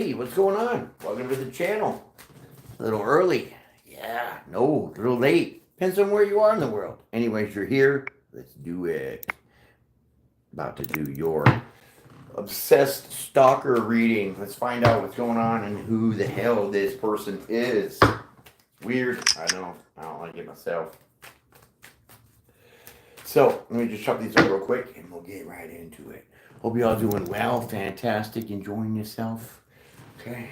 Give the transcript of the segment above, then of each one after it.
Hey, what's going on? Welcome to the channel. A little early. Yeah, no, a little late. Depends on where you are in the world. Anyways, you're here. Let's do it. About to do your obsessed stalker reading. Let's find out what's going on and who the hell this person is. Weird. I know. I don't like it myself. So, let me just chop these up real quick and we'll get right into it. Hope you all doing well. Fantastic. Enjoying yourself. Okay.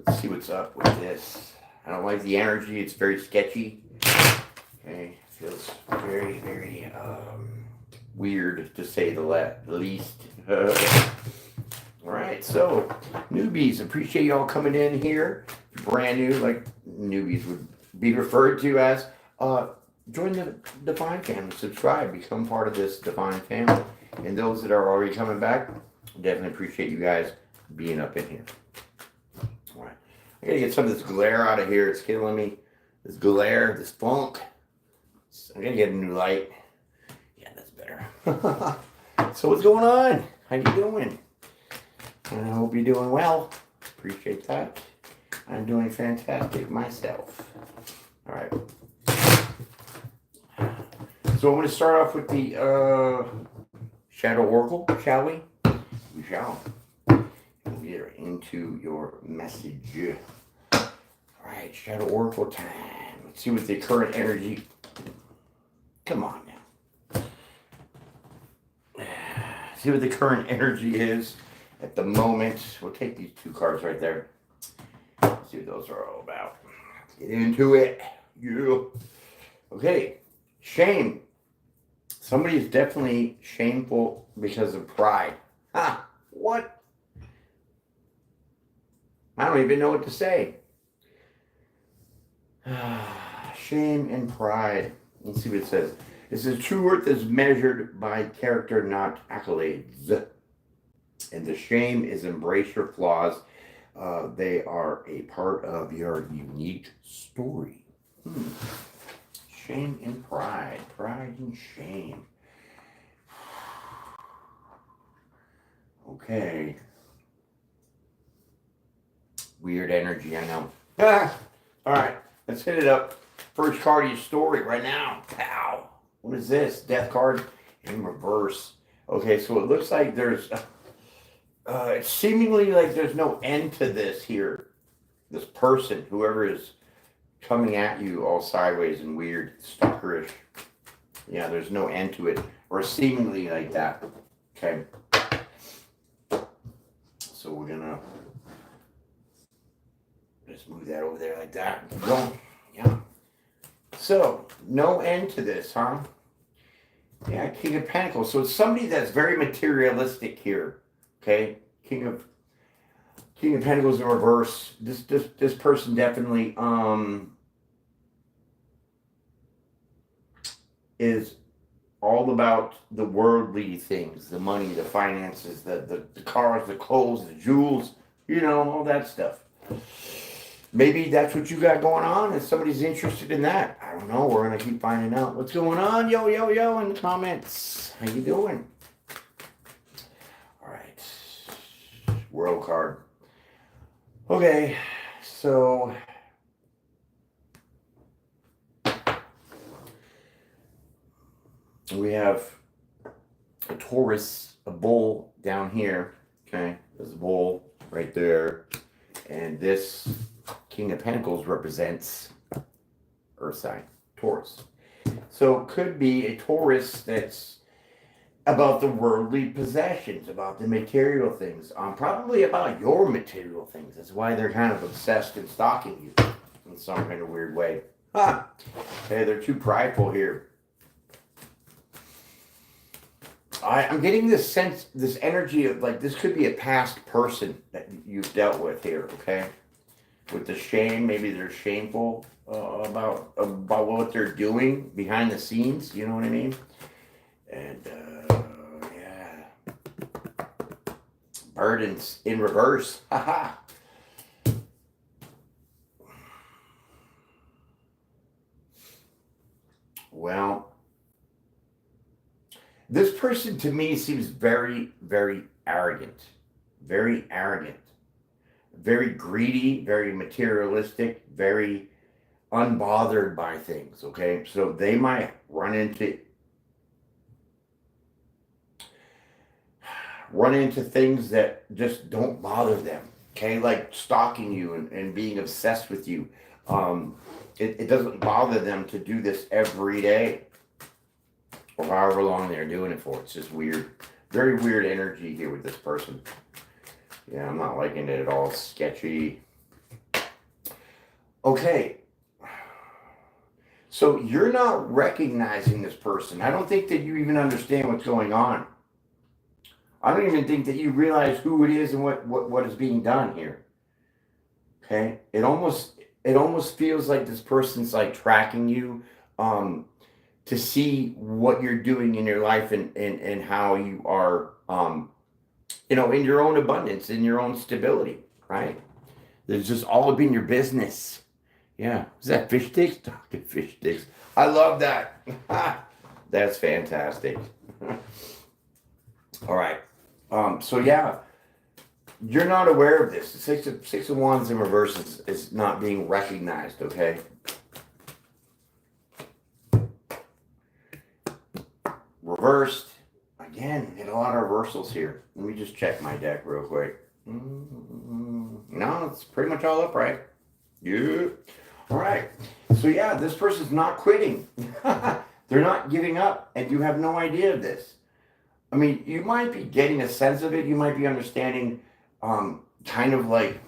Let's see what's up with this. I don't like the energy. It's very sketchy. Okay, feels very weird to say the least. All right, so newbies, appreciate y'all coming in here. Brand new, like newbies would be referred to as. Join the Divine family. Subscribe. Become part of this Divine family. And those that are already coming back, definitely appreciate you guys being up in here. All right. I gotta get some of this glare out of here. It's killing me. This glare, this funk. I'm gonna get a new light. Yeah, that's better. So what's going on? How you doing? I hope you're doing well. Appreciate that. I'm doing fantastic myself. All right. So I'm going to start off with the Shadow Oracle, shall we? We shall. We'll get right into your message. All right, Shadow Oracle time. Let's see what the current energy. Come on now. See what the current energy is at the moment. We'll take these two cards right there. See what those are all about. Get into it. Yeah. Okay. Shame. Somebody is definitely shameful because of pride. Ha! What? I don't even know what to say. Shame and pride. Let's see what it says. It says true worth is measured by character, not accolades. And the shame is embrace your flaws. They are a part of your unique story. Shame and pride. Pride and shame. Okay. Weird energy, I know. All right, let's hit it up. First card of your story right now. Pow. What is this? Death card in reverse. Okay, so it looks like there's it's seemingly like there's no end to this here. This person, whoever is coming at you all sideways and weird, stalkerish. Yeah, there's no end to it. Or seemingly like that. Okay. So we're gonna just move that over there like that. Keep going. Yeah. So, no end to this, huh? Yeah, King of Pentacles. So it's somebody that's very materialistic here. Okay? King of Pentacles in reverse. This person definitely is all about the worldly things, the money, the finances, the cars, the clothes, the jewels, all that stuff. Maybe that's what you got going on and somebody's interested in that. I don't know. We're going to keep finding out what's going on. Yo, in the comments. How you doing? All right. World card. Okay. So we have a Taurus, a bull down here. Okay. There's a bull right there. And this King of Pentacles represents Earth sign, Taurus. So it could be a Taurus that's about the worldly possessions, about the material things, probably about your material things. That's why they're kind of obsessed and stalking you in some kind of weird way. Huh. Hey, they're too prideful here. I'm getting this sense, this energy of like this could be a past person that you've dealt with here, okay? With the shame, maybe they're shameful about what they're doing behind the scenes. You know what I mean? And yeah, burdens in reverse. Haha. Well, this person to me seems very, very arrogant. very arrogant, very greedy, very materialistic, very unbothered by things. Okay, so they might run into things that just don't bother them. Okay, like stalking you and being obsessed with you. Um, it doesn't bother them to do this every day or however long they're doing it for. It's just weird. Very weird energy here with this person. Yeah, I'm not liking it at all. It's sketchy. Okay. So you're not recognizing this person. I don't think that you even understand what's going on. I don't even think that you realize who it is and what is being done here. Okay? It almost feels like this person's like tracking you to see what you're doing in your life and how you are in your own abundance, in your own stability, right? There's just all up in your business. Yeah. Is that fish sticks? Talking fish sticks. I love that. That's fantastic. All right. So yeah, you're not aware of this. The six of wands in reverse is not being recognized. Okay. Reversed. Again, get a lot of reversals here. Let me just check my deck real quick. No, it's pretty much all upright. Yeah. All right. So yeah, this person's not quitting. They're not giving up, and you have no idea of this. I mean, you might be getting a sense of it. You might be understanding, kind of like,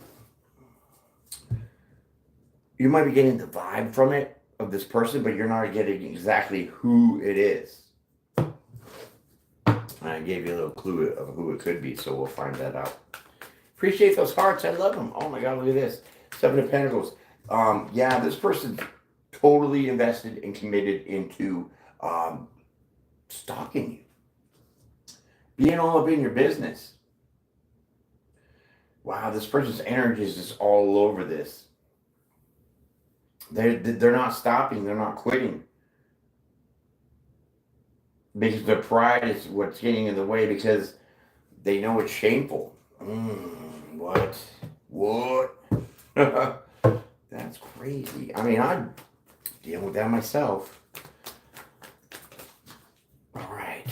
you might be getting the vibe from it of this person, but you're not getting exactly who it is. I gave you a little clue of who it could be, so we'll find that out. Appreciate those hearts. I love them. Oh my God, look at this. Seven of Pentacles. Yeah, this person's totally invested and committed into stalking you. Being all up in your business. Wow, this person's energy is just all over this. They're not stopping. They're not quitting. Because their pride is what's getting in the way because they know it's shameful. What? That's crazy. I mean, I'm dealing with that myself. All right.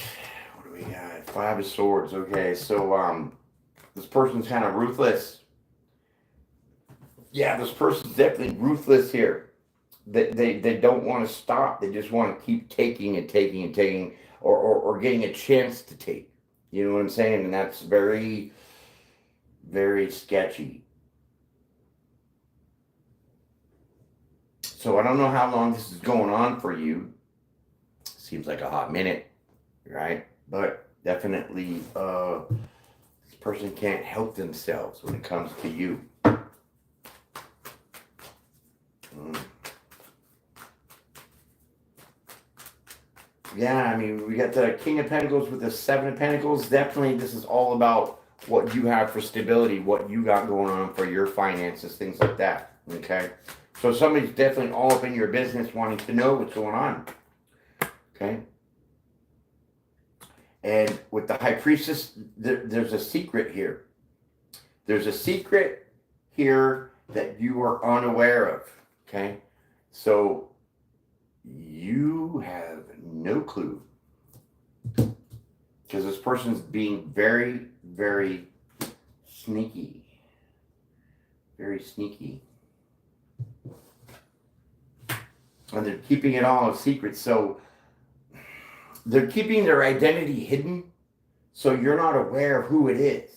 What do we got? Five of Swords. Okay, so this person's kind of ruthless. Yeah, this person's definitely ruthless here. They don't want to stop. They just want to keep taking and taking and taking, or getting a chance to take. You know what I'm saying? And that's very, very sketchy. So I don't know how long this is going on for you. Seems like a hot minute, right? But definitely, this person can't help themselves when it comes to you. Yeah, I mean, we got the King of Pentacles with the Seven of Pentacles. Definitely, this is all about what you have for stability, what you got going on for your finances, things like that. Okay? So somebody's definitely all up in your business wanting to know what's going on. Okay? And with the High Priestess, there's a secret here. There's a secret here that you are unaware of. Okay? So you have no clue. Because this person's being very, very sneaky. Very sneaky. And they're keeping it all a secret. So they're keeping their identity hidden. So you're not aware of who it is.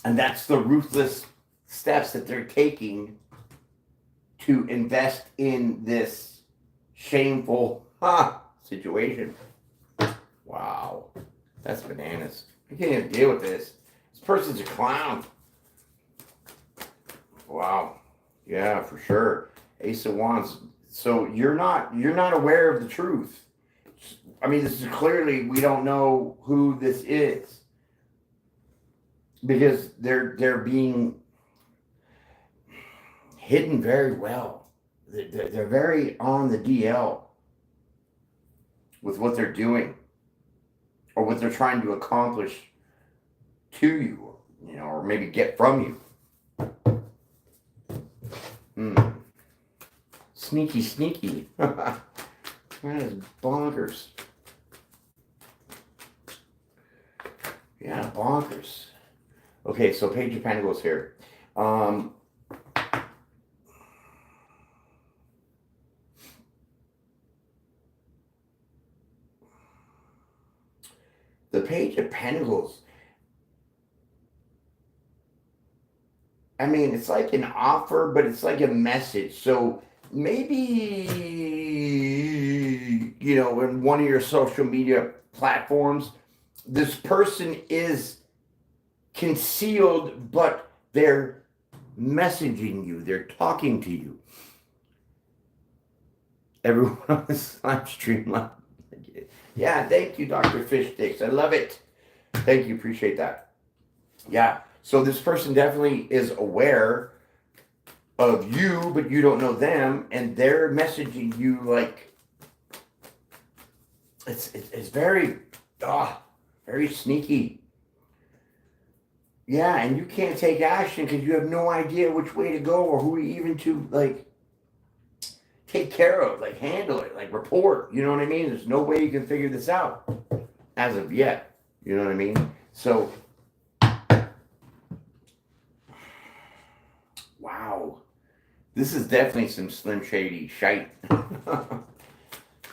And that's the ruthless steps that they're taking to invest in this shameful situation. Wow. That's bananas. I can't even deal with this. This person's a clown. Wow. Yeah, for sure. Ace of Wands. So you're not aware of the truth. I mean, this is clearly, we don't know who this is. Because they're being hidden very well. They're very on the DL with what they're doing. or what they're trying to accomplish to you, or maybe get from you. Sneaky, sneaky. That is bonkers. Yeah, bonkers. Okay, so Page of Pentacles here. The Page of Pentacles, I mean, it's like an offer, but it's like a message. So maybe, in one of your social media platforms, this person is concealed, but they're messaging you, they're talking to you. Everyone on this live stream, yeah, thank you, Dr. Fish Sticks. I love it. Thank you, appreciate that. Yeah, so this person definitely is aware of you, but you don't know them, and they're messaging you like it's very very sneaky. Yeah, and you can't take action because you have no idea which way to go or who even to take care of, handle it, report. You know what I mean? There's no way you can figure this out as of yet. You know what I mean? So, wow, this is definitely some Slim Shady shite.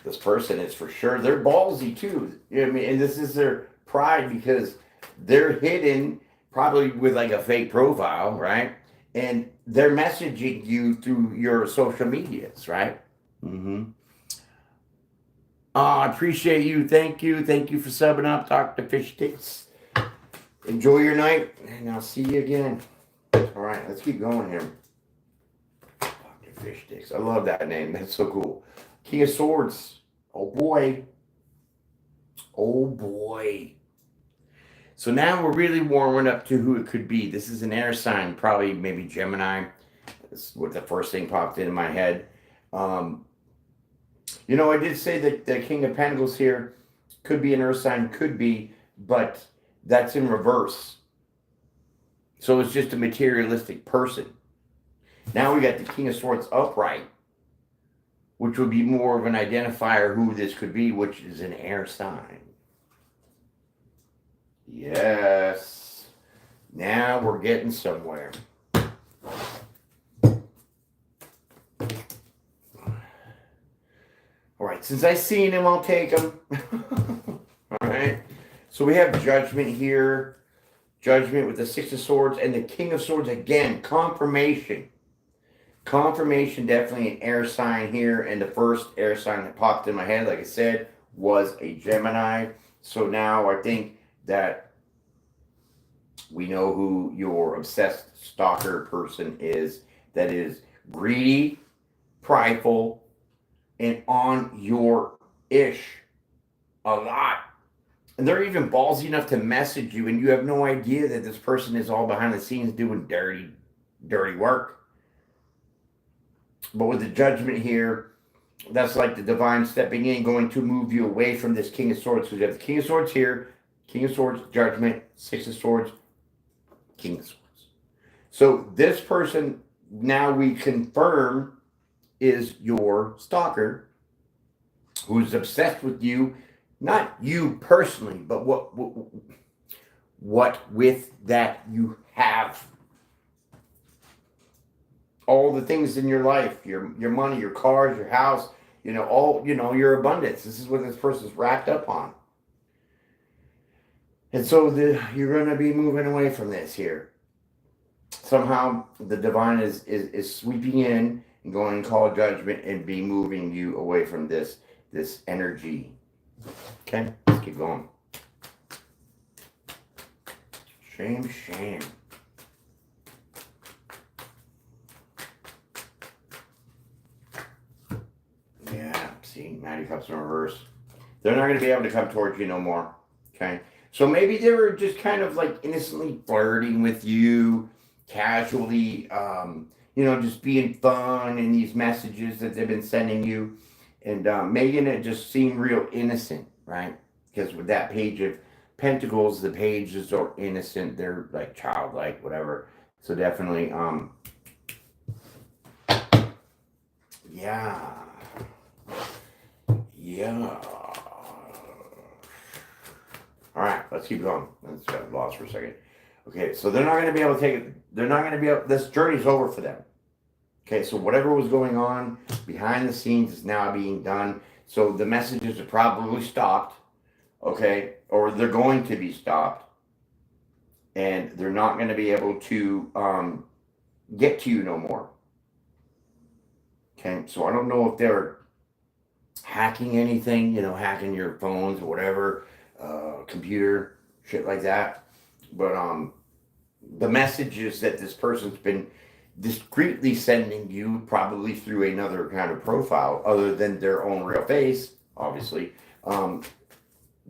This person is for sure. They're ballsy too. You know what I mean? And this is their pride because they're hidden probably with a fake profile, right? And they're messaging you through your social medias, right? Mm-hmm. I appreciate you. Thank you. Thank you for subbing up, Dr. Fish Sticks. Enjoy your night, and I'll see you again. All right, let's keep going here. Dr. Fish Sticks. I love that name. That's so cool. King of Swords. Oh boy. Oh boy. So now we're really warming up to who it could be. This is an air sign, probably maybe Gemini. That's what the first thing popped into my head. I did say that the King of Pentacles here could be an earth sign, could be, but that's in reverse. So it's just a materialistic person. Now we got the King of Swords upright, which would be more of an identifier who this could be, which is an air sign. Yes. Now we're getting somewhere. All right, since I seen him, I'll take him. All right. So we have Judgment here. Judgment with the Six of Swords and the King of Swords again. Confirmation. Confirmation, definitely an air sign here. And the first air sign that popped in my head, like I said, was a Gemini. So now I think that we know who your obsessed stalker person is. That is greedy, prideful, and on your ish a lot. And they're even ballsy enough to message you, and you have no idea that this person is all behind the scenes doing dirty work. But with the Judgment here, that's like the divine stepping in, going to move you away from this King of Swords. So you have the King of Swords here, King of Swords, Judgment, Six of Swords, King of Swords. So this person, now we confirm, is your stalker, who's obsessed with you. Not you personally, but what with that you have. All the things in your life, your money, your cars, your house, your abundance. This is what this person's wrapped up on. And so you're going to be moving away from this here. Somehow the divine is sweeping in and going to call judgment and be moving you away from this energy. Okay, let's keep going. Shame. Yeah, see, Knight of Cups in reverse. They're not going to be able to come towards you no more. Okay, so maybe they were just kind of innocently flirting with you, casually, just being fun in these messages that they've been sending you, and making it just seem real innocent, right? Because with that Page of Pentacles, the pages are innocent. They're like childlike, whatever. So definitely, yeah. Yeah. All right, let's keep going. Let's got lost for a second. Okay, so they're not going to be able to take it. They're not going to be able. This journey's over for them. Okay, so whatever was going on behind the scenes is now being done. So the messages are probably stopped. Okay, or they're going to be stopped, and they're not going to be able to get to you no more. Okay, so I don't know if they're hacking anything, hacking your phones or whatever, computer, shit like that. But the messages that this person's been discreetly sending you, probably through another kind of profile other than their own real face, obviously,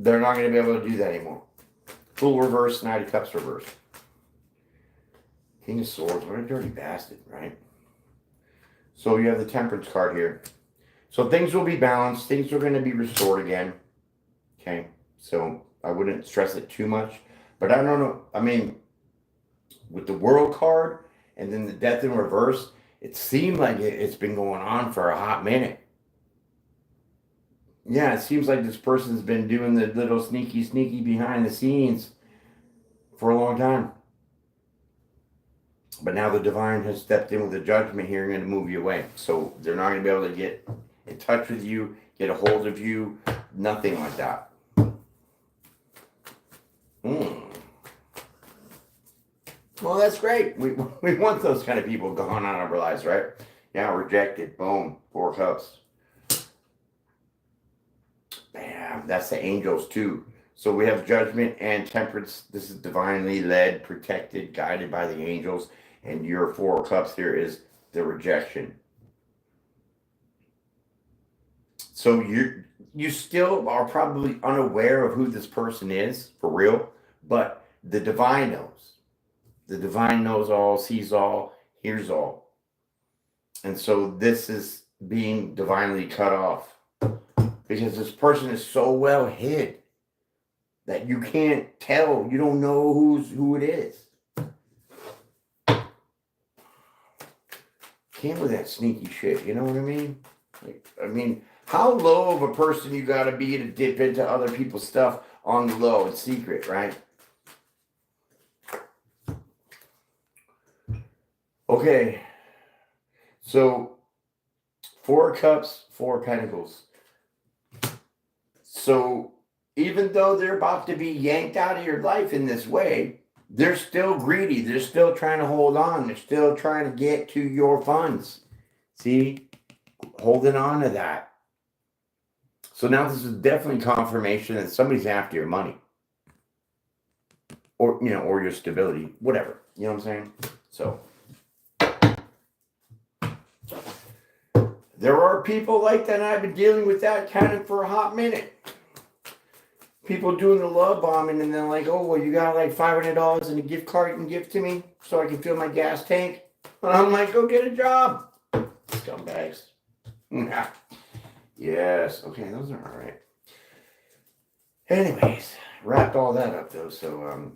they're not going to be able to do that anymore. Fool reverse, Knight of Cups reverse. King of Swords, what a dirty bastard, right? So you have the Temperance card here. So things will be balanced. Things are going to be restored again. Okay, so I wouldn't stress it too much. But I don't know. I mean, with the World card and then the Death in reverse, it seemed like it's been going on for a hot minute. Yeah, it seems like this person's been doing the little sneaky behind the scenes for a long time. But now the divine has stepped in with the judgment here and going to move you away. So they're not going to be able to get in touch with you, get a hold of you, nothing like that. Well, that's great. We want those kind of people gone out of our lives, right? Yeah, rejected. Boom. 4 cups. Bam. That's the angels too. So we have judgment and temperance. This is divinely led, protected, guided by the angels. And your 4 cups here is the rejection. So you still are probably unaware of who this person is, for real. But the divine knows. The divine knows all, sees all, hears all. And so this is being divinely cut off. Because this person is so well hid that you can't tell. You don't know who it is. Can't with that sneaky shit, you know what I mean? How low of a person you gotta be to dip into other people's stuff on the low in secret, right? Okay. So 4 cups, 4 pentacles. So even though they're about to be yanked out of your life in this way, they're still greedy. They're still trying to hold on. They're still trying to get to your funds. See? Holding on to that. So now this is definitely confirmation that somebody's after your money. Or your stability. Whatever. You know what I'm saying? So there are people like that, and I've been dealing with that kind of for a hot minute. People doing the love bombing, and they're like, oh, well, you got like $500 in a gift card you can give to me so I can fill my gas tank? And I'm like, go get a job. Scumbags. Yes. Okay, those are all right. Anyways, wrapped all that up, though, so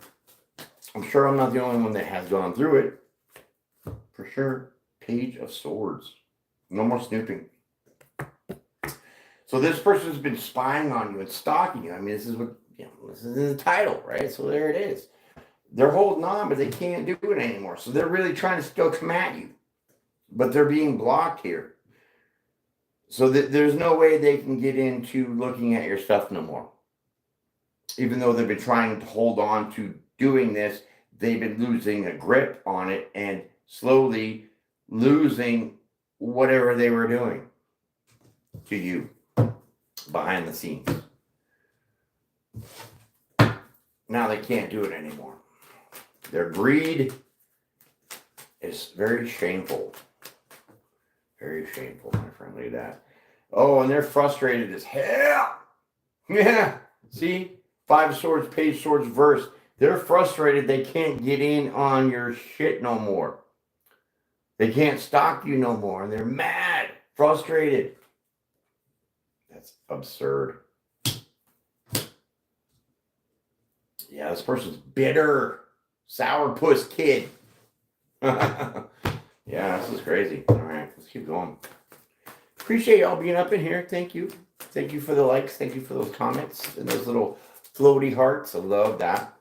I'm sure I'm not the only one that has gone through it. For sure. Page of Swords. No more snooping. So this person's been spying on you and stalking you. I mean, this is what, this is in the title, right? So there it is. They're holding on, but they can't do it anymore. So they're really trying to still come at you. But they're being blocked here. So there's no way they can get into looking at your stuff no more. Even though they've been trying to hold on to doing this, they've been losing a grip on it and slowly losing whatever they were doing to you behind the scenes. Now they can't do it anymore. Their greed is very shameful. Very shameful, my friend. Look at that. Oh, and they're frustrated as hell. Yeah. See? 5 of Swords, Page of Swords, verse. They're frustrated they can't get in on your shit no more. They can't stalk you no more. And they're mad, frustrated. That's absurd. Yeah, this person's bitter. Sourpuss kid. Yeah, this is crazy. All right, let's keep going. Appreciate y'all being up in here. Thank you. Thank you for the likes. Thank you for those comments and those little floaty hearts. I love that.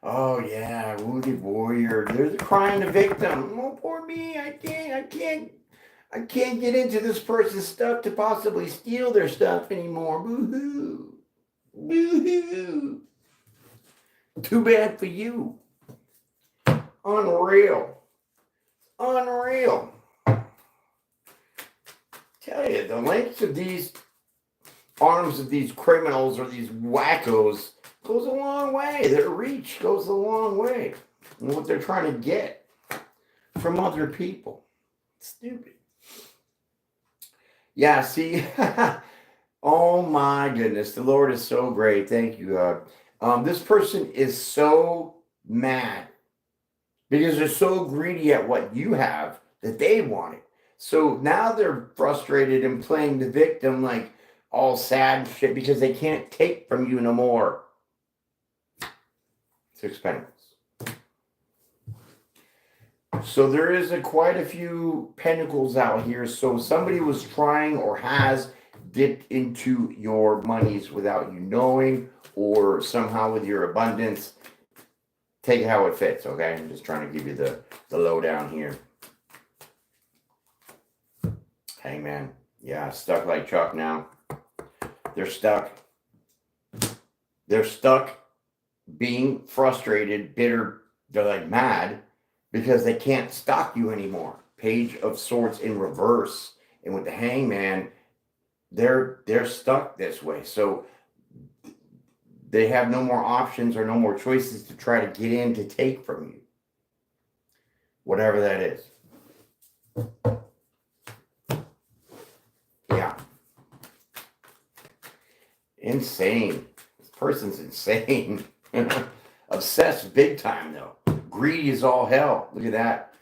Oh yeah, wounded warrior. There's a crying the victim. Oh, poor me. I can't get into this person's stuff to possibly steal their stuff anymore. Boo-hoo. Boo-hoo. Too bad for you. Unreal. Unreal. Tell you, the lengths of these arms of these criminals or these wackos goes a long way. Their reach goes a long way. And what they're trying to get from other people. Stupid. Yeah, see? Oh my goodness. The Lord is so great. Thank you, God. This person is so mad because they're so greedy at what you have that they want it. So now they're frustrated and playing the victim, like all sad and shit, because they can't take from you no more. 6 Pentacles. So there is quite a few pentacles out here. So somebody was trying or has dipped into your monies without you knowing, or somehow with your abundance. Take it how it fits, okay? I'm just trying to give you the lowdown here. Hangman. Yeah, stuck like Chuck now. They're stuck. They're stuck being frustrated, bitter. They're like mad because they can't stalk you anymore. Page of Swords in reverse. And with the Hangman, they're stuck this way. So they have no more options or no more choices to try to get in to take from you. Whatever that is. Yeah. Insane. This person's insane. Obsessed big time, though. Greedy as all hell. Look at that.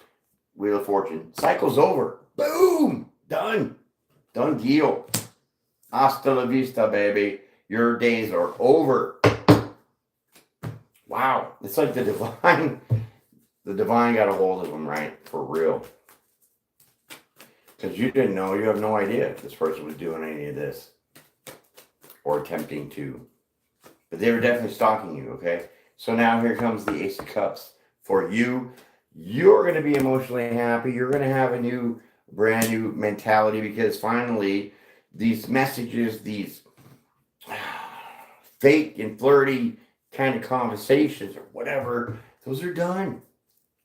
Wheel of Fortune. Cycle's over. Boom. Done. Done deal. Hasta la vista, baby. Your days are over. Wow. It's like the divine got a hold of them, right? For real. Because you didn't know. You have no idea if this person was doing any of this. Or attempting to. But they were definitely stalking you, okay? So now here comes the Ace of Cups. For you, you're going to be emotionally happy. You're going to have a brand new mentality because finally these messages, these fake and flirty kind of conversations or whatever, those are done,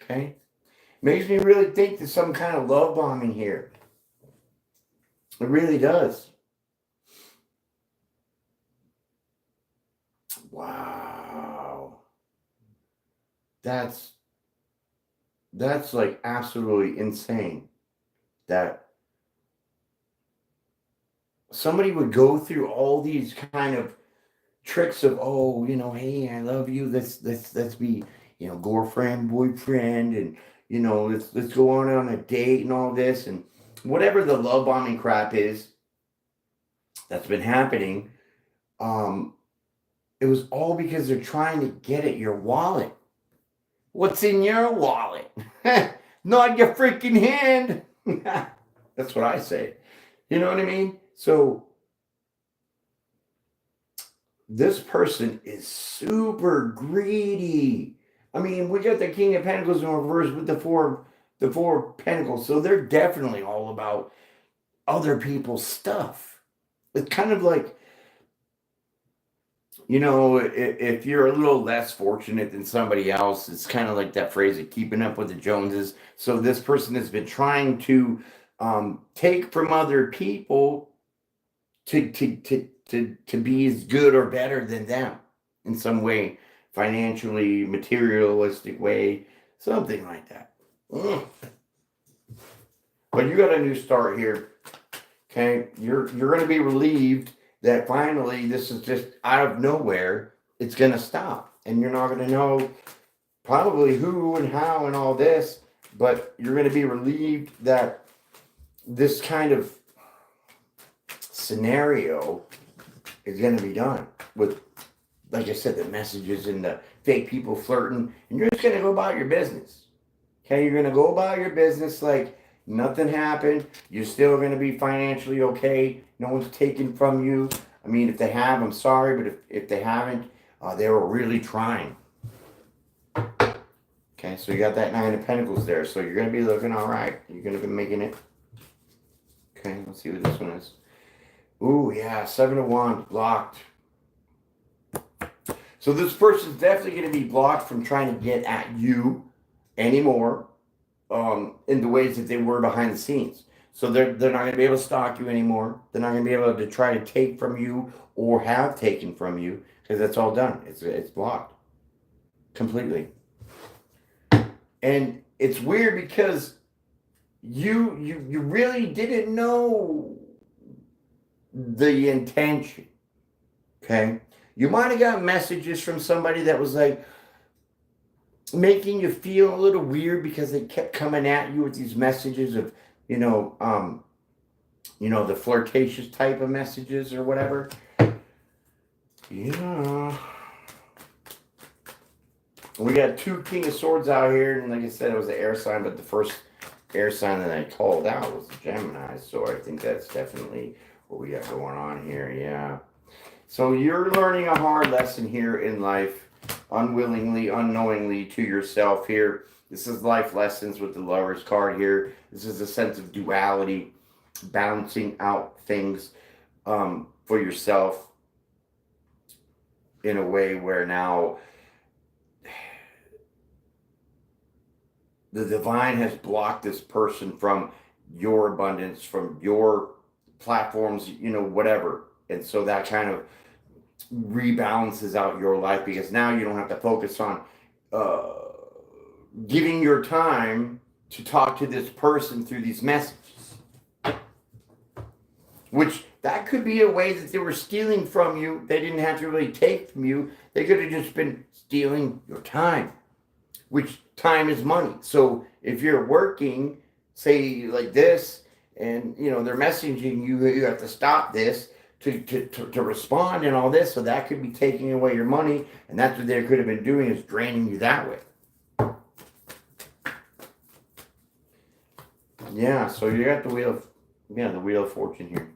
okay? Makes me really think there's some kind of love bombing here. It really does. Wow. That's like absolutely insane that somebody would go through all these kind of tricks of, oh, hey, I love you. Let's be, girlfriend, boyfriend, and let's go on a date and all this and whatever the love bombing crap is that's been happening. It was all because they're trying to get at your wallet. What's in your wallet? Not your freaking hand. That's what I say. You know what I mean? So this person is super greedy. I mean, we got the King of Pentacles in reverse with the four Pentacles. So they're definitely all about other people's stuff. It's kind of like, if you're a little less fortunate than somebody else, it's kind of like that phrase of keeping up with the Joneses. So this person has been trying to take from other people to be as good or better than them in some way, financially, materialistic way, something like that. But you got a new start here. Okay, you're going to be relieved that finally this is just out of nowhere. It's going to stop, and you're not going to know probably who and how and all this, but you're going to be relieved that this kind of scenario is going to be done with like I said, the messages and the fake people flirting, and you're just gonna go about your business. Okay, you're gonna go about your business like nothing happened. You're still gonna be financially okay. No one's taken from you. I mean, if they have, I'm sorry, but if they haven't, they were really trying. Okay, so you got that Nine of Pentacles there, so you're gonna be looking all right. You're gonna be making it. Okay, let's see what this one is. Ooh, yeah, Seven of Wands, blocked. So this person's definitely going to be blocked from trying to get at you anymore in the ways that they were behind the scenes. So they're not going to be able to stalk you anymore. They're not going to be able to try to take from you or have taken from you because that's all done. It's blocked completely. And it's weird because you really didn't know the intention. Okay? You might have got messages from somebody that was like making you feel a little weird because they kept coming at you with these messages of, the flirtatious type of messages or whatever. Yeah. We got two King of Swords out here, and like I said, it was an air sign, but the first air sign that I called out was the Gemini, so I think that's definitely what we got going on here, yeah. So you're learning a hard lesson here in life, unwillingly, unknowingly to yourself here. This is life lessons with the Lover's card here. This is a sense of duality, balancing out things for yourself in a way where now the divine has blocked this person from your abundance, from your platforms, whatever. And so that kind of rebalances out your life because now you don't have to focus on giving your time to talk to this person through these messages. Which that could be a way that they were stealing from you. They didn't have to really take from you. They could have just been stealing your time, which time is money. So if you're working, say like this, and they're messaging you, you have to stop this to respond and all this. So that could be taking away your money, and that's what they could have been doing, is draining you that way. Yeah, so you got the Wheel of Fortune here.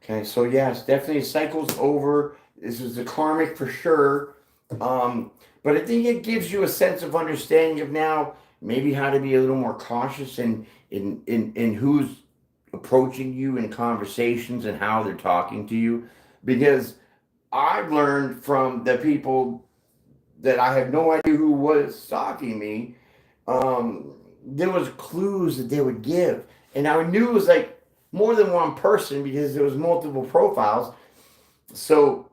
Okay, so yeah, it's definitely cycles over. This is the karmic for sure. But I think it gives you a sense of understanding of now maybe how to be a little more cautious in who's approaching you in conversations and how they're talking to you. Because I've learned from the people that I have no idea who was stalking me, there was clues that they would give. And I knew it was like more than one person because there was multiple profiles. So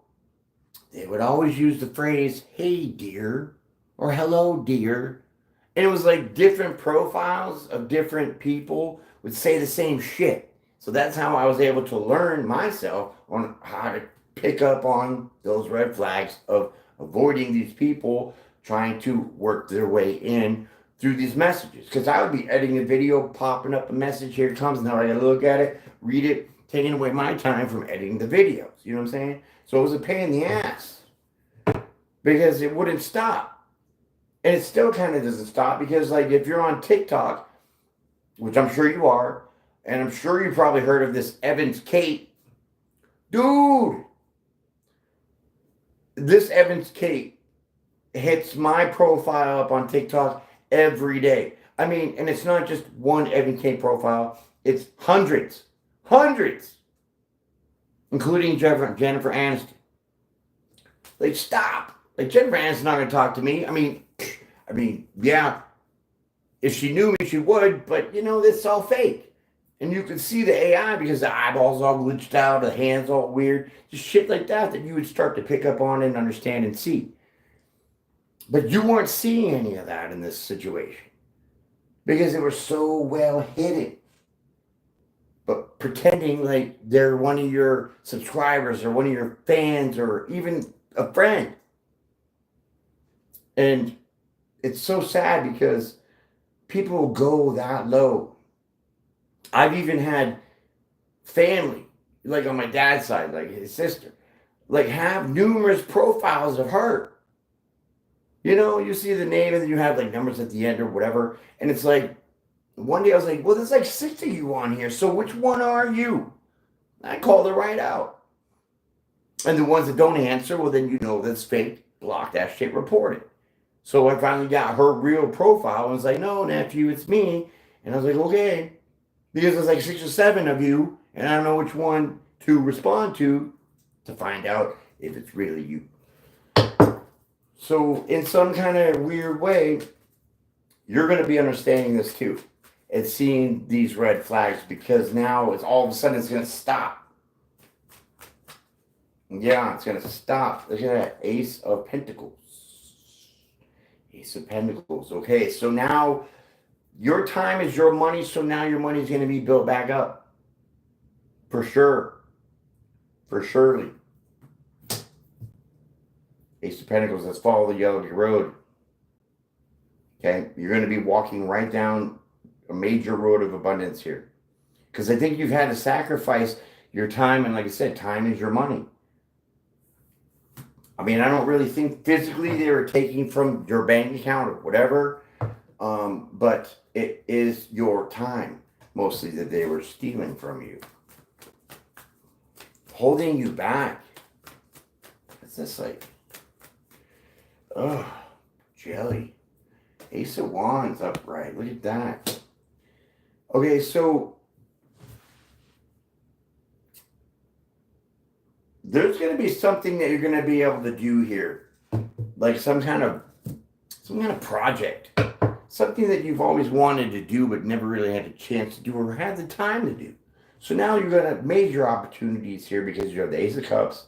they would always use the phrase, "Hey, dear," or "Hello, dear." And it was like different profiles of different people would say the same shit. So that's how I was able to learn myself on how to pick up on those red flags of avoiding these people trying to work their way in through these messages. Because I would be editing a video, popping up a message, here it comes, now I gotta look at it, read it, taking away my time from editing the videos. You know what I'm saying? So it was a pain in the ass because it wouldn't stop. And it still kind of doesn't stop because, like, if you're on TikTok, which I'm sure you are, and I'm sure you probably heard of this Evans Kate. Dude! This Evans Kate hits my profile up on TikTok every day. I mean, and it's not just one Evans Kate profile. It's hundreds. Hundreds! Including Jennifer Aniston. Like, stop! Like, Jennifer Aniston's not going to talk to me. I mean, yeah, if she knew me, she would, but that's all fake. And you can see the AI because the eyeballs all glitched out, the hands all weird, just shit like that you would start to pick up on and understand and see. But you weren't seeing any of that in this situation because they were so well hidden. But pretending like they're one of your subscribers or one of your fans or even a friend. And it's so sad because people go that low. I've even had family, like on my dad's side, like his sister, like have numerous profiles of her. You know, you see the name and then you have like numbers at the end or whatever. And it's like, one day I was like, well, there's like 6 of you on here. So which one are you? I called her right out. And the ones that don't answer, well, then you know that's fake. Block that shit, report it. So I finally got her real profile and was like, no, nephew, it's me. And I was like, okay. Because there's like 6 or 7 of you, and I don't know which one to respond to find out if it's really you. So in some kind of weird way, you're going to be understanding this too. And seeing these red flags, because now it's all of a sudden it's going to stop. Yeah, it's going to stop. Look at that. Ace of Pentacles. Ace of Pentacles. Okay, so now your time is your money, so now your money is going to be built back up. For sure. For surely. Ace of Pentacles, let's follow the yellow road. Okay, you're going to be walking right down a major road of abundance here. Because I think you've had to sacrifice your time, and like I said, time is your money. I mean, I don't really think physically they were taking from your bank account or whatever, but it is your time, mostly, that they were stealing from you. Holding you back. What's this like? Oh, jelly. Ace of Wands upright. Look at that. Okay, so there's going to be something that you're going to be able to do here, like some kind of project, something that you've always wanted to do but never really had a chance to do or had the time to do. So now you're going to have major opportunities here because you have the Ace of Cups,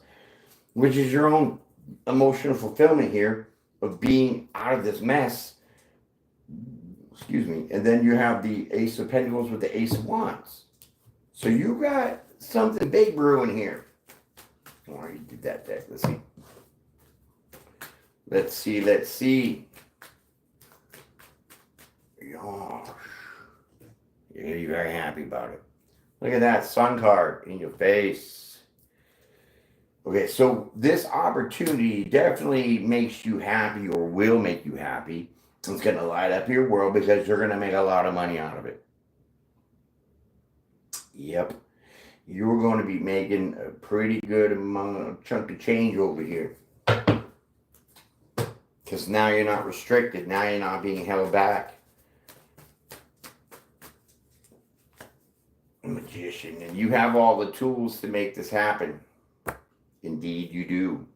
which is your own emotional fulfillment here of being out of this mess. Excuse me. And then you have the Ace of Pentacles with the Ace of Wands. So you got something big brewing here. Oh, you did that deck. Let's see. Let's see. Gosh. You're going to be very happy about it. Look at that sun card in your face. Okay, so this opportunity definitely makes you happy or will make you happy. It's going to light up your world because you're going to make a lot of money out of it. Yep. You're going to be making a pretty good chunk of change over here. Because now you're not restricted. Now you're not being held back. Magician. And you have all the tools to make this happen. Indeed you do.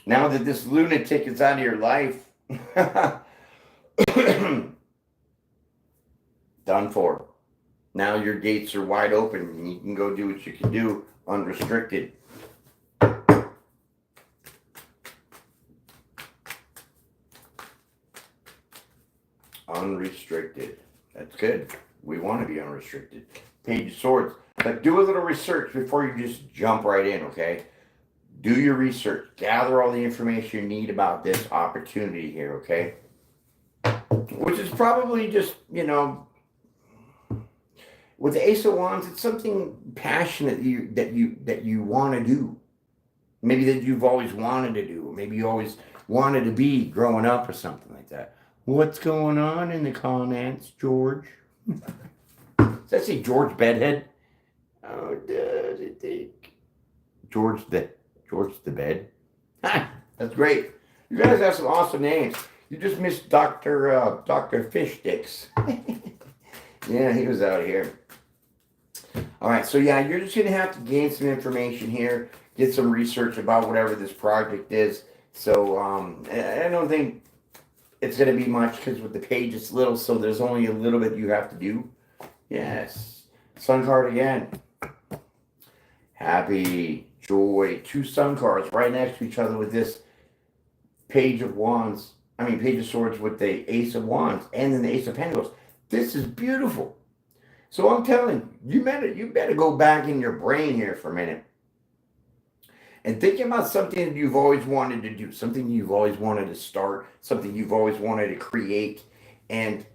Now that this lunatic is out of your life, done for. Now your gates are wide open and you can go do what you can do unrestricted. Unrestricted. That's good. We want to be unrestricted. Page of Swords. But do a little research before you just jump right in, okay? Do your research. Gather all the information you need about this opportunity here, okay? Which is probably just, you know, with the Ace of Wands, it's something passionate that you want to do. Maybe that you've always wanted to do. Or maybe you always wanted to be growing up or something like that. What's going on in the comments, George? Does that say George Bedhead? Oh, does it think George the Bed? Ha! That's great. You guys have some awesome names. You just missed Dr. Fish Sticks. Yeah, he was out here. All right, so yeah, you're just going to have to gain some information here, get some research about whatever this project is. So I don't think it's going to be much because with the page it's little, so there's only a little bit you have to do. Yes. Sun card again. Happy, joy. 2 sun cards right next to each other with this Page of Wands. Page of Swords with the Ace of Wands and then the Ace of Pentacles. This is beautiful. So I'm telling you, you better go back in your brain here for a minute and think about something that you've always wanted to do, something you've always wanted to start, something you've always wanted to create, and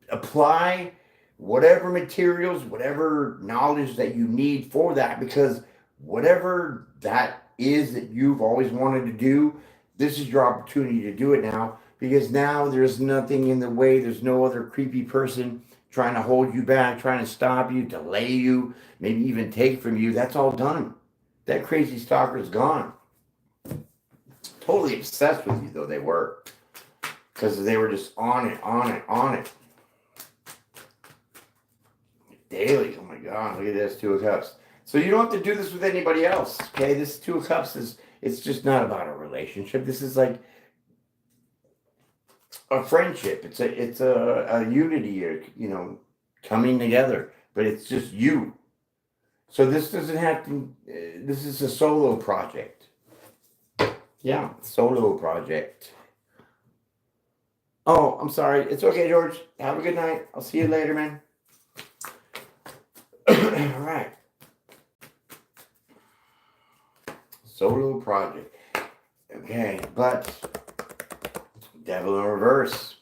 apply whatever materials, whatever knowledge that you need for that, because whatever that is that you've always wanted to do, this is your opportunity to do it now, because now there's nothing in the way. There's no other creepy person trying to hold you back, trying to stop you, delay you, maybe even take from you. That's all done. That crazy stalker is gone. Totally obsessed with you, though, they were. Because they were just on it, on it, on it. Daily. Oh my God, look at this, Two of Cups. So you don't have to do this with anybody else, okay? This Two of Cups it's just not about a relationship. This is like a friendship. It's a unity, or, coming together. But it's just you. So this doesn't have to, this is a solo project. Yeah, solo project. Oh, I'm sorry. It's okay, George. Have a good night. I'll see you later, man. All right. Solo project. Okay, but Devil in Reverse.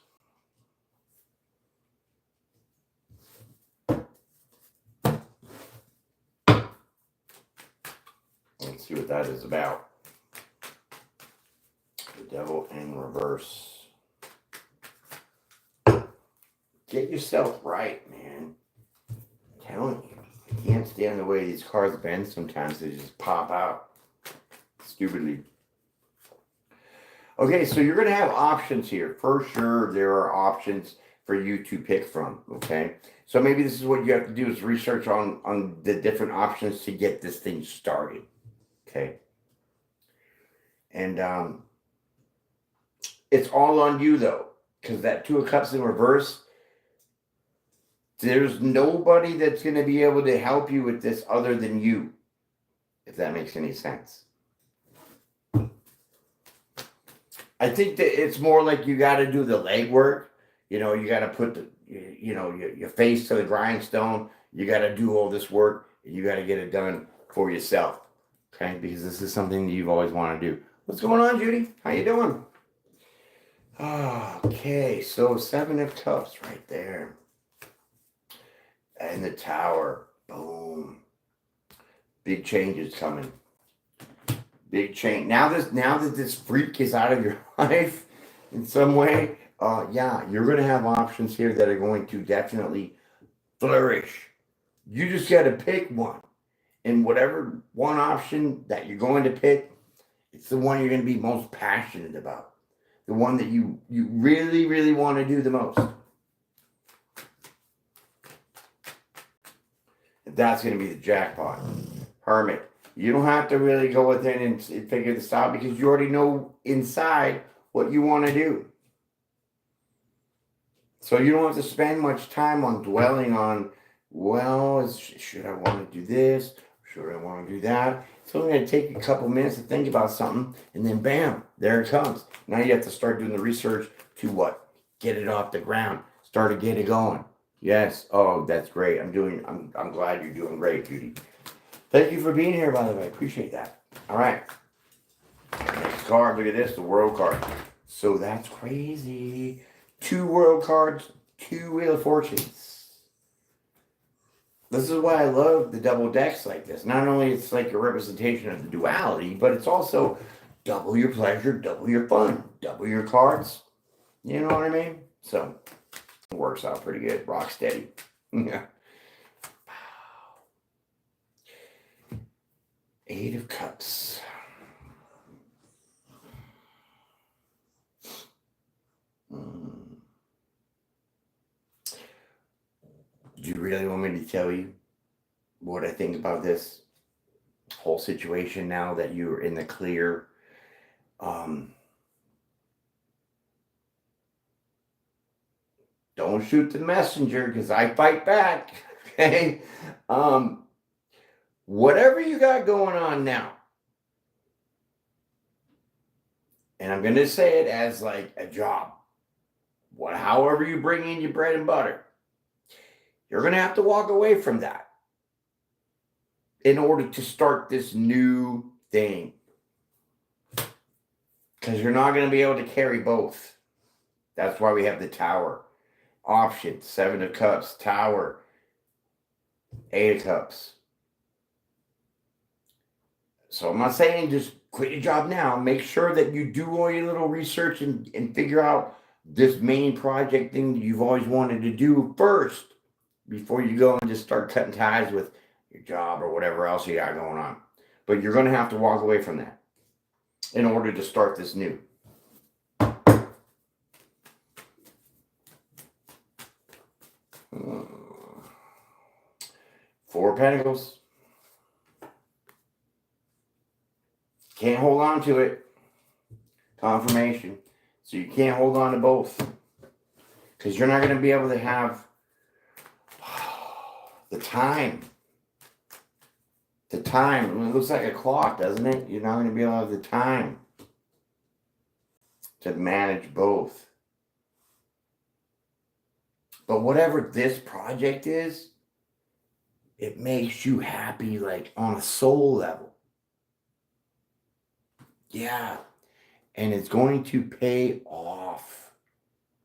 Let's see what that is about. The Devil in Reverse. Get yourself right, man. I'm telling you. I can't stand the way these cards bend sometimes. They just pop out stupidly. Okay, so you're going to have options here. For sure, there are options for you to pick from, okay? So maybe this is what you have to do, is research on the different options to get this thing started, okay? And it's all on you, though, because that Two of Cups in reverse, there's nobody that's going to be able to help you with this other than you, if that makes any sense. I think that it's more like you got to do the legwork. You got to put your face to the grindstone. You got to do all this work, and you got to get it done for yourself, okay? Because this is something that you've always wanted to do. What's going on, Judy? How you doing? Okay, so Seven of Cups right there. And the Tower. Boom. Big changes coming. Big change. Now that this freak is out of your life in some way, yeah, you're going to have options here that are going to definitely flourish. You just got to pick one. And whatever one option that you're going to pick, it's the one you're going to be most passionate about. The one that you really, really want to do the most. That's going to be the jackpot. Hermit. You don't have to really go within and figure this out, because you already know inside what you want to do. So you don't have to spend much time on dwelling on, well, should I want to do this? Should I want to do that? It's only going to take a couple minutes to think about something, and then bam, there it comes. Now you have to start doing the research to what? Get it off the ground. Start to get it going. Yes. Oh, that's great. I'm glad you're doing great, Judy. Thank you for being here, by the way. I appreciate that. All right. Next card. Look at this. The World card. So that's crazy. 2 World cards. 2 Wheel of Fortunes. This is why I love the double decks like this. Not only it's like a representation of the duality, but it's also double your pleasure, double your fun, double your cards. You know what I mean? So it works out pretty good. Rock steady. Yeah. 8 of Cups. Do you really want me to tell you what I think about this whole situation now that you're in the clear? Don't shoot the messenger, because I fight back. Okay? Whatever you got going on now, and I'm going to say it as like a job, however you bring in your bread and butter, you're going to have to walk away from that in order to start this new thing. Because you're not going to be able to carry both. That's why we have the Tower. Option, 7 of Cups, Tower, 8 of Cups. So I'm not saying just quit your job now. Make sure that you do all your little research and figure out this main project thing that you've always wanted to do first before you go and just start cutting ties with your job or whatever else you got going on. But you're going to have to walk away from that in order to start this new. Four of Pentacles. Can't hold on to it. Confirmation. So you can't hold on to both. Because you're not going to be able to have the time. The time. It looks like a clock, doesn't it? You're not going to be able to have the time to manage both. But whatever this project is, it makes you happy, like on a soul level. Yeah. And it's going to pay off.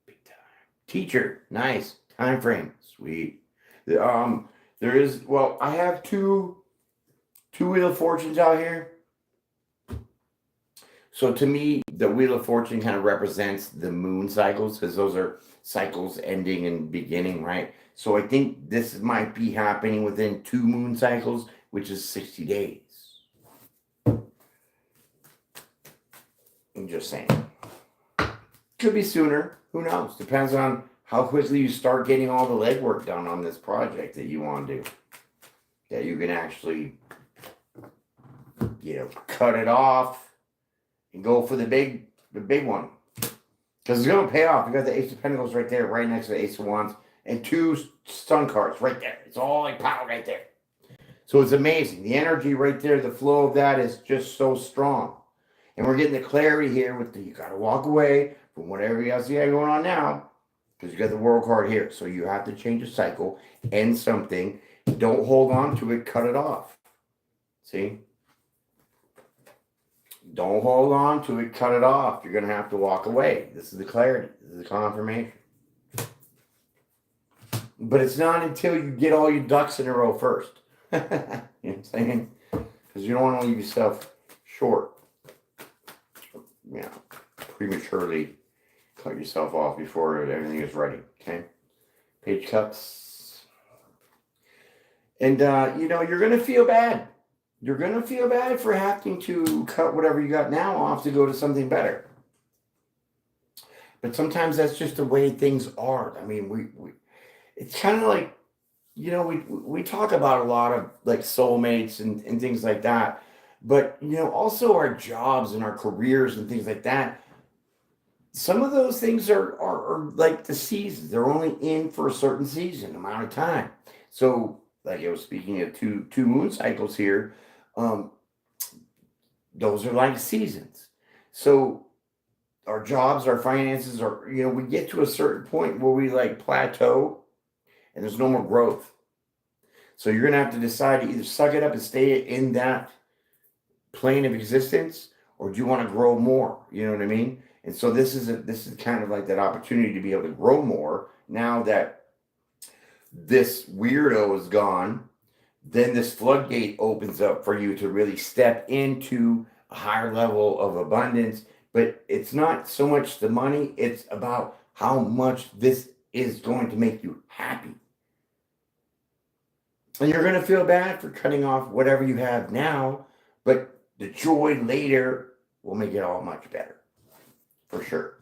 Big time. Teacher, nice. Time frame, sweet. There is, well, I have two Wheel of Fortunes out here. So to me, the Wheel of Fortune kind of represents the moon cycles, because those are cycles ending and beginning, right? So I think this might be happening within 2 moon cycles, which is 60 days. I'm just saying. Could be sooner. Who knows? Depends on how quickly you start getting all the legwork done on this project that you want to do. That you can actually, cut it off and go for the big one. Because it's going to pay off. You got the Ace of Pentacles right there, right next to the Ace of Wands, and 2 Sun cards right there. It's all like power right there. So it's amazing. The energy right there, the flow of that is just so strong. And we're getting the clarity here with you got to walk away from whatever else you got going on now, because you got the World card here. So you have to change a cycle, end something. Don't hold on to it. Cut it off. See? Don't hold on to it. Cut it off. You're going to have to walk away. This is the clarity. This is the confirmation. But it's not until you get all your ducks in a row first. You know what I'm saying? Because you don't want to leave yourself short. Prematurely cut yourself off before everything is ready. Okay? Page Cups. And, you're going to feel bad. You're going to feel bad for having to cut whatever you got now off to go to something better. But sometimes that's just the way things are. I mean, we it's kind of like, we talk about a lot of like soulmates and things like that. But, also our jobs and our careers and things like that. Some of those things are like the seasons. They're only in for a certain season, amount of time. So, like I was speaking of two moon cycles here, those are like seasons. So our jobs, our finances are, we get to a certain point where we like plateau and there's no more growth. So you're going to have to decide to either suck it up and stay in that plane of existence, or do you want to grow more? You know what I mean? And so this is kind of like that opportunity to be able to grow more now that this weirdo is gone. Then this floodgate opens up for you to really step into a higher level of abundance. But it's not so much the money, it's about how much this is going to make you happy. And you're going to feel bad for cutting off whatever you have now, but the joy later will make it all much better. For sure.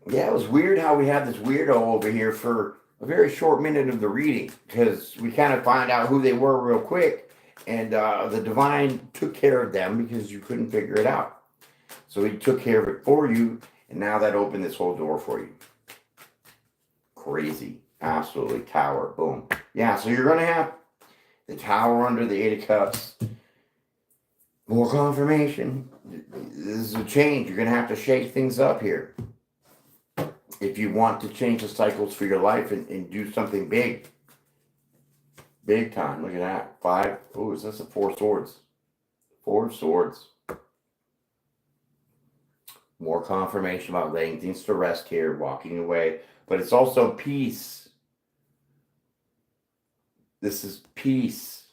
Yeah, it was weird how we had this weirdo over here for a very short minute of the reading, because we kind of find out who they were real quick, and the divine took care of them because you couldn't figure it out. So he took care of it for you, and now that opened this whole door for you. Crazy. Absolutely. Tower. Boom. Yeah, so you're going to have the Tower under the 8 of Cups. More confirmation. This is a change. You're going to have to shake things up here if you want to change the cycles for your life and do something big. Big time. Look at that. 5. Oh, is this a 4 swords? 4 swords. More confirmation about laying things to rest here, walking away. But it's also peace. This is peace.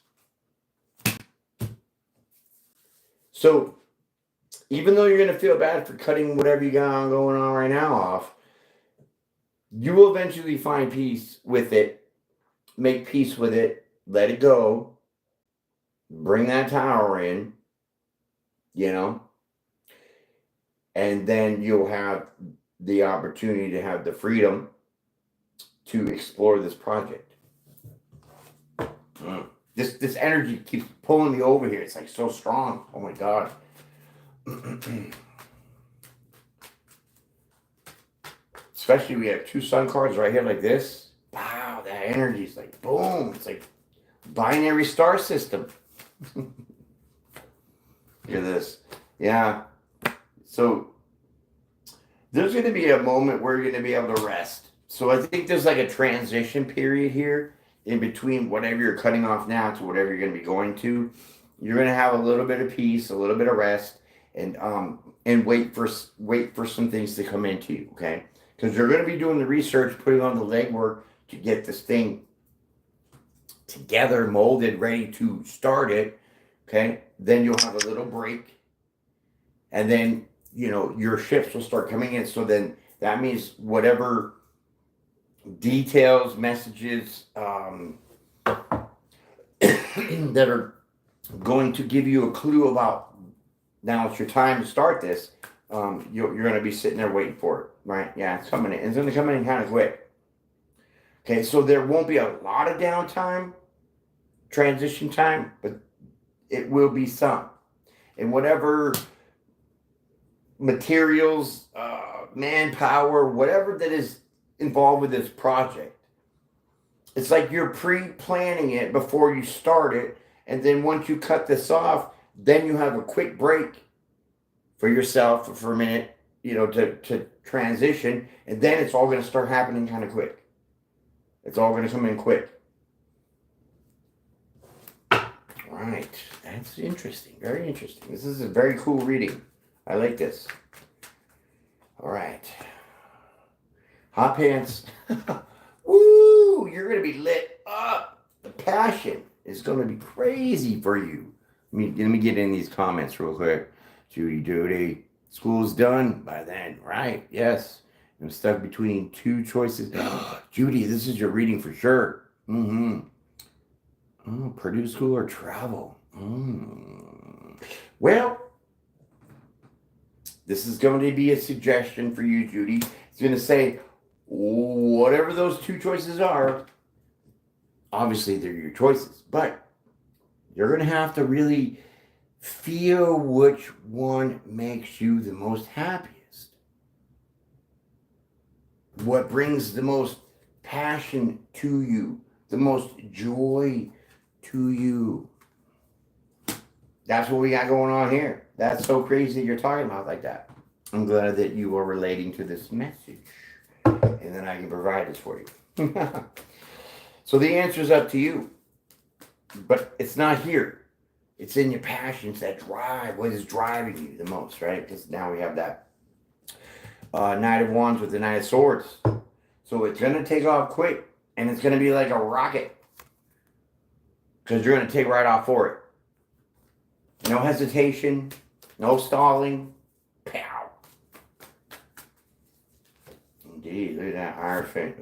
So even though you're going to feel bad for cutting whatever you got going on right now off, you will eventually find peace with it, make peace with it, let it go, bring that tower in, you know, and then you'll have the opportunity to have the freedom to explore this project. This energy keeps pulling me over here. It's like so strong. Oh my God. Especially we have two sun cards right here like this. Wow, that energy is like boom. It's like binary star system. Look at this. Yeah. So there's going to be a moment where you're going to be able to rest. So I think there's like a transition period here in between whatever you're cutting off now to whatever you're going to be going to. You're going to have a little bit of peace, a little bit of rest, and wait for some things to come into you, okay? Because you're going to be doing the research, putting on the legwork to get this thing together, molded, ready to start it, okay? Then you'll have a little break, and then, you know, your ships will start coming in. So then that means whatever details, messages that are going to give you a clue about now it's your time to start this, you're going to be sitting there waiting for it, right? Yeah, it's coming in. It's going to come in kind of quick. Okay, so there won't be a lot of downtime, transition time, but it will be some. And whatever materials, manpower, whatever that is involved with this project, it's like you're pre-planning it before you start it. And then once you cut this off, then you have a quick break for yourself for a minute, you know, to transition. And then it's all going to start happening kind of quick. It's all going to come in quick. Right. That's interesting. Very interesting. This is a very cool reading. I like this. All right. Hot pants. Woo! You're going to be lit up. The passion is going to be crazy for you. Let me get in these comments real quick. Judy, school's done by then, right? Yes. I'm stuck between two choices. Judy, this is your reading for sure. Mm-hmm. Oh, Purdue school or travel? Well, this is going to be a suggestion for you, Judy. It's going to say, whatever those two choices are, obviously they're your choices, but you're going to have to really feel which one makes you the most happiest. What brings the most passion to you, the most joy to you. That's what we got going on here. That's so crazy that you're talking about like that. I'm glad that you are relating to this message. And then I can provide this for you. So the answer is up to you. But it's not here. It's in your passions that drive. What is driving you the most, right? Because now we have that Knight of Wands with the Knight of Swords. So it's going to take off quick. And it's going to be like a rocket. Because you're going to take right off for it. No hesitation. No stalling. Pow. Indeed. Look at that Hierophant.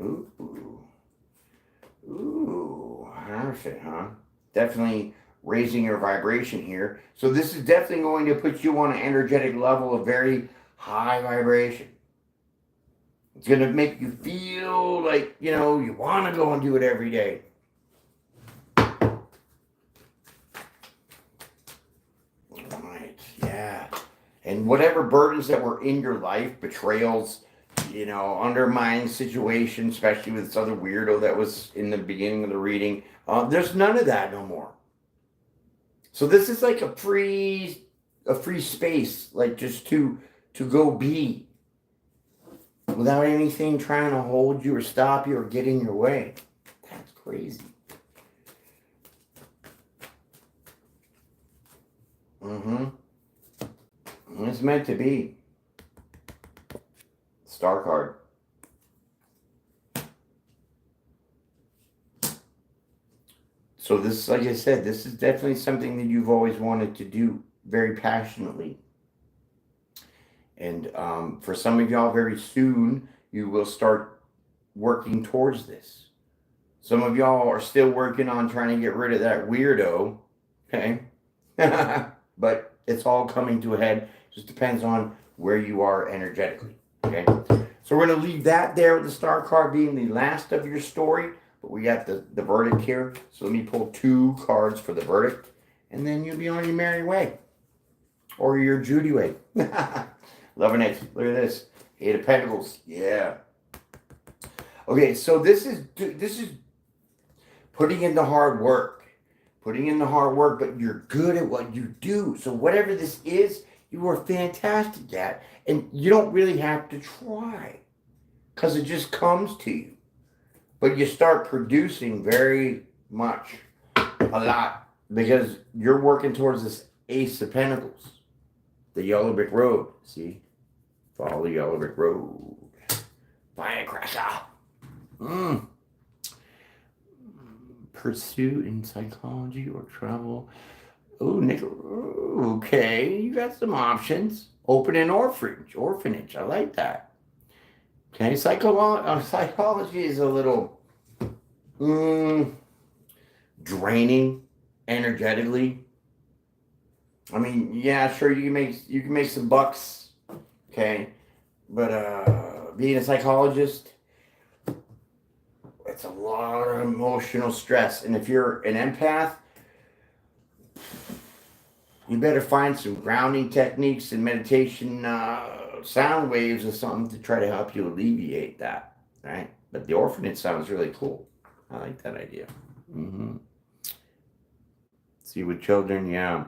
Ooh. Hierophant, huh? Definitely raising your vibration here. So this is definitely going to put you on an energetic level of very high vibration. It's going to make you feel like, you know, you want to go and do it every day. Right, yeah. And whatever burdens that were in your life, betrayals, you know, undermining situations, especially with this other weirdo that was in the beginning of the reading, there's none of that no more. So this is like a free space, like just to go be without anything trying to hold you or stop you or get in your way. That's crazy. It's meant to be. star card. So this, like I said, this is definitely something that you've always wanted to do very passionately. And for some of y'all, very soon, you will start working towards this. Some of y'all are still working on trying to get rid of that weirdo, okay? But it's all coming to a head. Just depends on where you are energetically, okay? So we're going to leave that there with the star card being the last of your story. But we got the verdict here. So let me pull 2 cards for the verdict. And then you'll be on your merry way. Or your Judy way. Loving it. Look at this. 8 of Pentacles. Yeah. Okay, so this is putting in the hard work. Putting in the hard work, but you're good at what you do. So whatever this is, you are fantastic at. And you don't really have to try. Because it just comes to you. But you start producing very much. A lot. Because you're working towards this Ace of Pentacles. The yellow brick road. See? Follow the yellow brick road. Firecracker. Pursuit in psychology or travel. Oh, okay. You got some options. Open an orphanage. I like that. Okay. Psychology is a little draining energetically. I mean, yeah, sure, you can make some bucks, okay, but being a psychologist, it's a lot of emotional stress. And if you're an empath, you better find some grounding techniques and meditation sound waves or something to try to help you alleviate that, right? But the orphanage sounds really cool. I like that idea. See, with children, yeah.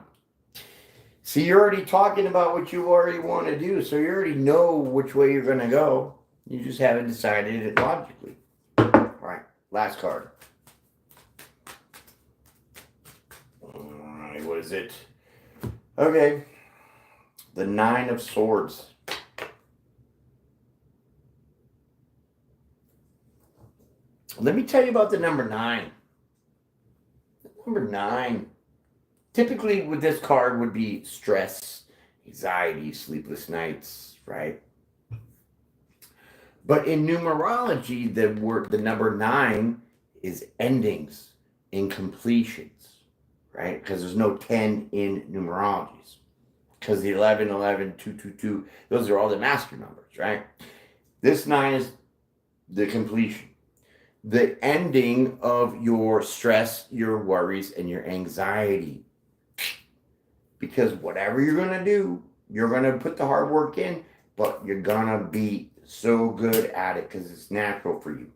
See, you're already talking about what you already want to do, so you already know which way you're going to go. You just haven't decided it logically. All right, last card. All right, what is it? Okay, the 9 of Swords. Let me tell you about the number 9. Number 9. Typically with this card would be stress, anxiety, sleepless nights, right? But in numerology, the number 9 is endings, incompletions, right? Because there's no 10 in numerologies. Because the 11, 11, 2, 2, 2, those are all the master numbers, right? This 9 is the completion. The ending of your stress, your worries, and your anxiety. Because whatever you're going to do, you're going to put the hard work in, but you're going to be so good at it because it's natural for you.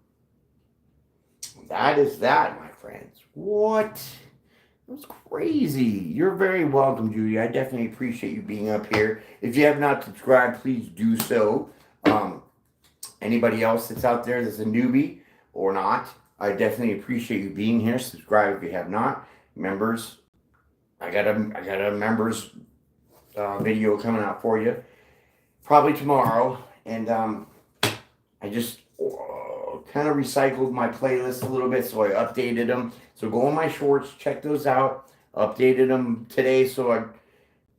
That is that, my friends. What? That was crazy. You're very welcome, Judy. I definitely appreciate you being up here. If you have not subscribed, please do so. Anybody else that's out there that's a newbie or not, I definitely appreciate you being here. Subscribe if you have not. Members, I got a members video coming out for you probably tomorrow, and I just kind of recycled my playlist a little bit, so I updated them. So go on my shorts, check those out. Updated them today, so I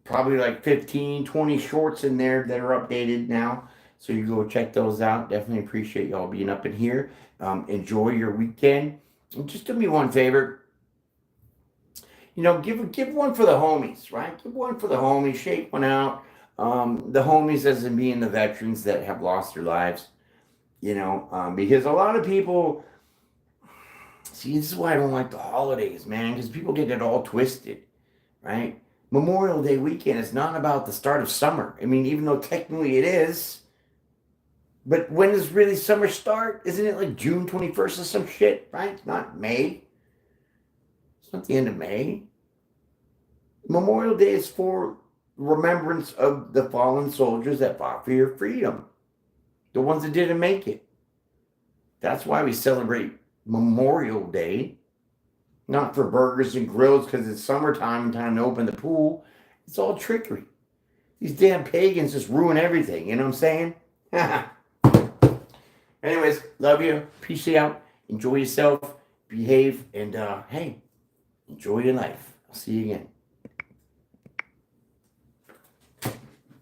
probably like 15, 20 shorts in there that are updated now. So you go check those out. Definitely appreciate y'all being up in here. Enjoy your weekend. And just do me one favor. You know, give one for the homies, right? Give one for the homies. Shake one out. The homies as in being the veterans that have lost their lives. You know, because a lot of people, see, this is why I don't like the holidays, man, because people get it all twisted, right? Memorial Day weekend is not about the start of summer. I mean, even though technically it is, but when does really summer start? Isn't it like June 21st or some shit, right? It's not May. It's not the end of May. Memorial Day is for remembrance of the fallen soldiers that fought for your freedom. The ones that didn't make it. That's why we celebrate Memorial Day. Not for burgers and grills because it's summertime and time to open the pool. It's all trickery. These damn pagans just ruin everything. You know what I'm saying? Anyways, love you. Peace out. Enjoy yourself. Behave. And hey, enjoy your life. I'll see you again.